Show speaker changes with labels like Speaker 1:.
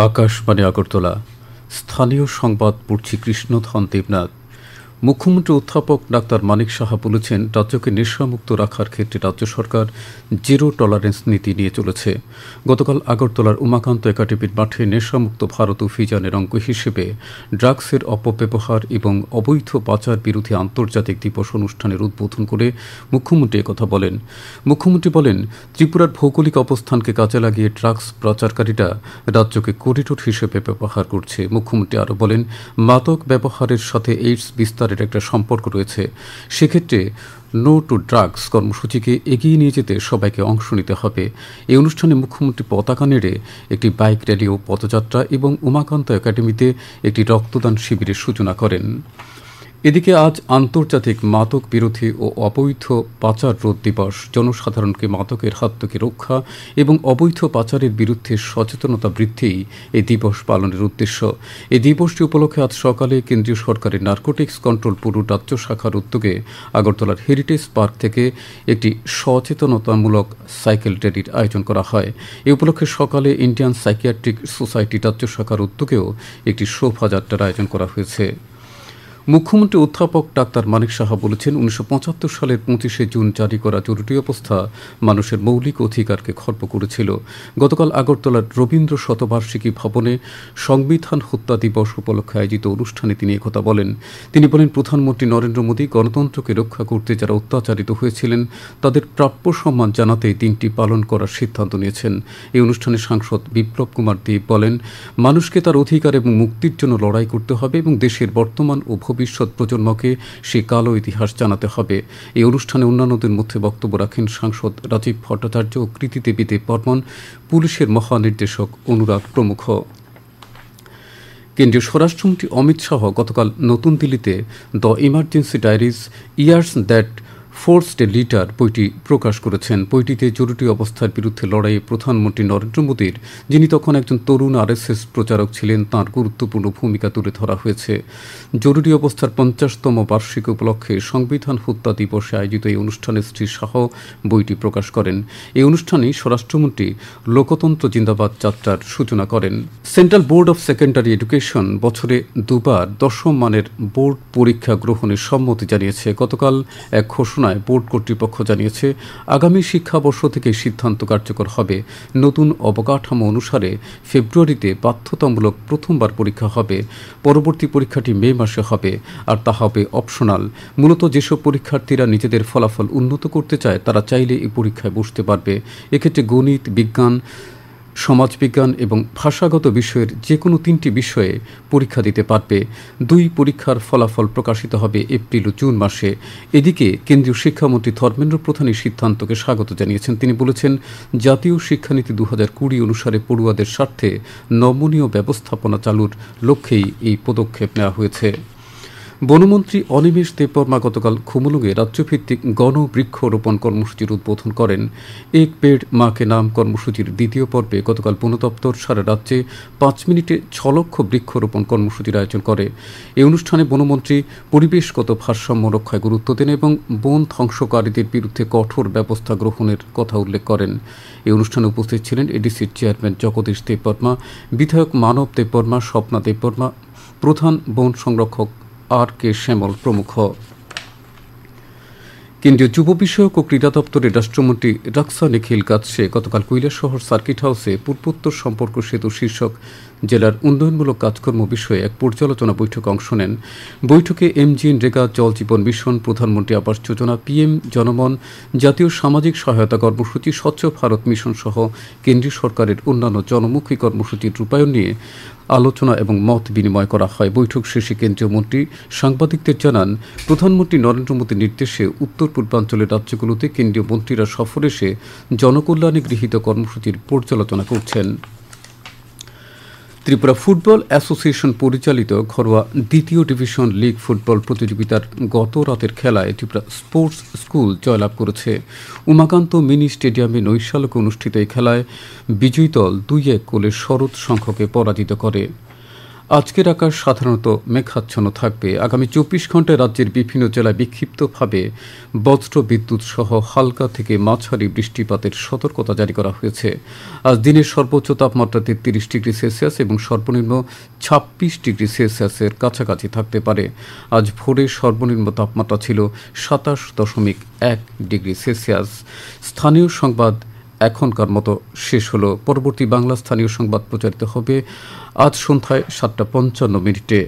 Speaker 1: আকাশবাণী আগরতলা স্থানীয় সংবাদ পড়ছি কৃষ্ণধন দেবনাথ। মুখ্যমন্ত্রী অধ্যাপক ডাক্তার মানিক সাহা বলেছেন, রাজ্যকে নেশামুক্ত রাখার ক্ষেত্রে রাজ্য সরকার জিরো টলারেন্স নীতি নিয়ে চলেছে। গতকাল আগরতলার উমাকান্ত একাডেমির মাঠে নেশামুক্ত ভারত অভিযানের অঙ্গ হিসেবে ড্রাগসের অপব্যবহার এবং অবৈধ পাচার বিরোধী আন্তর্জাতিক দিবস অনুষ্ঠানের উদ্বোধন করে মুখ্যমন্ত্রী একথা বলেন। মুখ্যমন্ত্রী বলেন, ত্রিপুরার ভৌগোলিক অবস্থানকে কাজে লাগিয়ে ড্রাগস পাচারকারীরা রাজ্যকে করিডোর হিসেবে ব্যবহার করছে। মুখ্যমন্ত্রী আরও বলেন, মাদক ব্যবহারের সাথে এইডস বিস্তারের একটা সম্পর্ক রয়েছে। সেক্ষেত্রে নো টু ড্রাগস কর্মসূচিকে এগিয়ে নিয়ে যেতে সবাইকে অংশ নিতে হবে। এই অনুষ্ঠানে মুখ্যমন্ত্রী পতাকা নেড়ে একটি বাইক র্যালি ও পদযাত্রা এবং উমাকান্ত একাডেমিতে একটি রক্তদান শিবিরের সূচনা করেন। এদিকে আজ আন্তর্জাতিক মাদক বিরোধী ও অবৈধ পাচার রোধ দিবস। জনসাধারণকে মাদকের হাত থেকে রক্ষা এবং অবৈধ পাচারের বিরুদ্ধে সচেতনতা বৃদ্ধিই এই দিবস পালনের উদ্দেশ্য। এই দিবসটি উপলক্ষে আজ সকালে কেন্দ্রীয় সরকারের নার্কোটিক্স কন্ট্রোল ব্যুরো রাজ্য শাখার উদ্যোগে আগরতলার হেরিটেজ পার্ক থেকে একটি সচেতনতামূলক সাইকেল র্যালির আয়োজন করা হয়। এই উপলক্ষে সকালে ইন্ডিয়ান সাইকিয়াট্রিক সোসাইটি রাজ্য শাখার উদ্যোগেও একটি শোভাযাত্রার আয়োজন করা হয়েছে। মুখ্যমন্ত্রী অধ্যাপক ডাক্তার মানিক সাহা বলেছেন, 1975 সালের 25শে জুন জারি করা জরুরি অবস্থা মানুষের মৌলিক অধিকারকে খর্ব করেছিল। গতকাল আগরতলার রবীন্দ্র শতবার্ষিকী ভবনে সংবিধান হত্যা দিবস উপলক্ষে আয়োজিত অনুষ্ঠানে তিনি একথা বলেন। তিনি বলেন, প্রধানমন্ত্রী নরেন্দ্র মোদী গণতন্ত্রকে রক্ষা করতে যারা অত্যাচারিত হয়েছিলেন তাদের প্রাপ্য সম্মান জানাতে দিনটি পালন করার সিদ্ধান্ত নিয়েছেন। এই অনুষ্ঠানে সাংসদ বিপ্লব কুমার দেব বলেন, মানুষকে তার অধিকার এবং মুক্তির জন্য লড়াই করতে হবে এবং দেশের বর্তমান ও ভবিষ্যৎ প্রজন্মকে সে কালো ইতিহাস জানাতে হবে। এই অনুষ্ঠানে অন্যান্যদের মধ্যে বক্তব্য রাখেন সাংসদ রাজীব ভট্টাচার্য ও কৃতিদেবী দেববর্মন, পুলিশের মহানির্দেশক অনুরাগ প্রমুখ। কেন্দ্রীয় স্বরাষ্ট্রমন্ত্রী অমিত শাহ গতকাল নতুন দিল্লিতে the emergency diaries years that forced a leader বইটি প্রকাশ করেছেন। বইটিতে জরুরি অবস্থার বিরুদ্ধে লড়াইয়ে প্রধানমন্ত্রী নরেন্দ্র মোদীর, যিনি তখন একজন তরুণ আরএসএস প্রচারক ছিলেন, তাঁর গুরুত্বপূর্ণ ভূমিকা তুলে ধরা হয়েছে। জরুরি অবস্থার 50তম বার্ষিকী উপলক্ষে সংবিধান হত্যা দিবসে আয়োজিত এই অনুষ্ঠানে শ্রী শাহ বইটি প্রকাশ করেন। এই অনুষ্ঠানে স্বরাষ্ট্রমন্ত্রী লোকতন্ত্র জিন্দাবাদ যাত্রার সূচনা করেন। Central board of secondary education বছরে দুবার 10ম মানের বোর্ড পরীক্ষা গ্রহণের সম্মতি জানিয়েছে। গতকাল এক ঘোষণা বোর্ড কর্তৃপক্ষ জানিয়েছে, আগামী শিক্ষাবর্ষ থেকে সিদ্ধান্ত কার্যকর হবে। নতুন অবকাঠামো অনুসারে ফেব্রুয়ারিতে বাধ্যতামূলক প্রথমবার পরীক্ষা হবে। পরবর্তী পরীক্ষাটি মে মাসে হবে, আর তা হবে অপশনাল। মূলত যেসব পরীক্ষার্থীরা নিজেদের ফলাফল উন্নত করতে চায় তারা চাইলে এই পরীক্ষায় বসতে পারবে। এক্ষেত্রে গণিত, বিজ্ঞান, সমাজবিজ্ঞান এবং ভাষাগত বিষয়ের যে কোনো 3টি বিষয়ে পরীক্ষা দিতে পারবে। 2 পরীক্ষার ফলাফল প্রকাশিত হবে এপ্রিল ও জুন মাসে। এদিকে কেন্দ্রীয় শিক্ষামন্ত্রী ধর্মেন্দ্র প্রধান এই সিদ্ধান্তকে স্বাগত জানিয়েছেন। তিনি বলেছেন, জাতীয় শিক্ষানীতি 2020 অনুসারে পড়ুয়াদের স্বার্থে নমনীয় ব্যবস্থাপনা চালুর লক্ষ্যেই এই পদক্ষেপ নেওয়া হয়েছে। বনমন্ত্রী অনিমেষ দেববর্মা গতকাল খুমুলুঙে রাজ্যভিত্তিক গণবৃক্ষরোপণ কর্মসূচির উদ্বোধন করেন। এক পেড় মাকে নাম কর্মসূচির দ্বিতীয় পর্বে গতকাল বন দপ্তর সারা রাজ্যে 5 মিনিটে 6 লক্ষ বৃক্ষরোপণ কর্মসূচির আয়োজন করে। এই অনুষ্ঠানে বনমন্ত্রী পরিবেশগত ভারসাম্য রক্ষায় গুরুত্ব দেন এবং বন ধ্বংসকারীদের বিরুদ্ধে কঠোর ব্যবস্থা গ্রহণের কথা উল্লেখ করেন। এই অনুষ্ঠানে উপস্থিত ছিলেন এডিসির চেয়ারম্যান জগদীশ দেববর্মা, বিধায়ক মানব দেববর্মা, স্বপ্না দেববর্মা, প্রধান বন সংরক্ষক আর কে শ্যামল প্রমুখ। কেন্দ্রীয় যুব বিষয়ক ও ক্রীড়া দপ্তরের রাষ্ট্রমন্ত্রী রাক্সা নিখিল গাতসে গতকাল কৈলাসহর সার্কিট হাউসে পূর্বোত্তর সম্পর্ক সেতু শীর্ষক জেলার উন্নয়নমূলক কাজকর্ম বিষয়ে এক পর্যালোচনা বৈঠকে অংশ নেন। বৈঠকে MGNREGA, জল জীবন মিশন, প্রধানমন্ত্রী আবাস যোজনা, PM জনমন, জাতীয় সামাজিক সহায়তা কর্মসূচি, স্বচ্ছ ভারত মিশন সহ কেন্দ্রীয় সরকারের অন্যান্য জনমুখী কর্মসূচির রূপায়ণ নিয়ে আলোচনা এবং মত বিনিময় করা হয়। বৈঠক শেষে কেন্দ্রীয় মন্ত্রী সাংবাদিকদের জানান, প্রধানমন্ত্রী নরেন্দ্র মোদীর নির্দেশে উত্তর পূর্বাঞ্চলের রাজ্যগুলোতে কেন্দ্রীয় মন্ত্রীরা সফর এসে জনকল্যাণে গৃহীত কর্মসূচির পর্যালোচনা করছেন। ত্রিপুরা ফুটবল অ্যাসোসিয়েশন পরিচালিত ঘরোয়া 2য় ডিভিশন লীগ ফুটবল প্রতিযোগিতার গত রাতের খেলায় ত্রিপুরা স্পোর্টস স্কুল জয়লাভ করেছে। উমাকান্ত মিনি স্টেডিয়ামে নৈশালকে অনুষ্ঠিত এই খেলায় বিজয়ী দল 2-1 গোলের শরৎ সংখ্যকে পরাজিত করে। আজকের আকাশ সাধারণত মেঘাচ্ছন্ন থাকবে। আগামী 24 ঘন্টায় রাজ্যের বিভিন্ন জেলায় বিক্ষিপ্তভাবে বজ্র বিদ্যুৎ সহ হালকা থেকে মাঝারি বৃষ্টিপাতের সতর্কতা জারি করা হয়েছে। আজ দিনের সর্বোচ্চ তাপমাত্রা 33 ডিগ্রি সেলসিয়াস এবং সর্বনিম্ন 26 ডিগ্রি সেলসিয়াসের কাছাকাছি থাকতে পারে। আজ ভোরে সর্বনিম্ন তাপমাত্রা ছিল 27.1 ডিগ্রি সেলসিয়াস। স্থানীয় সংবাদ এখনকার মতো শেষ হলো। পরবর্তী বাংলা স্থানীয় সংবাদ প্রচারিত হবে আজ সন্ধ্যায় 7:55।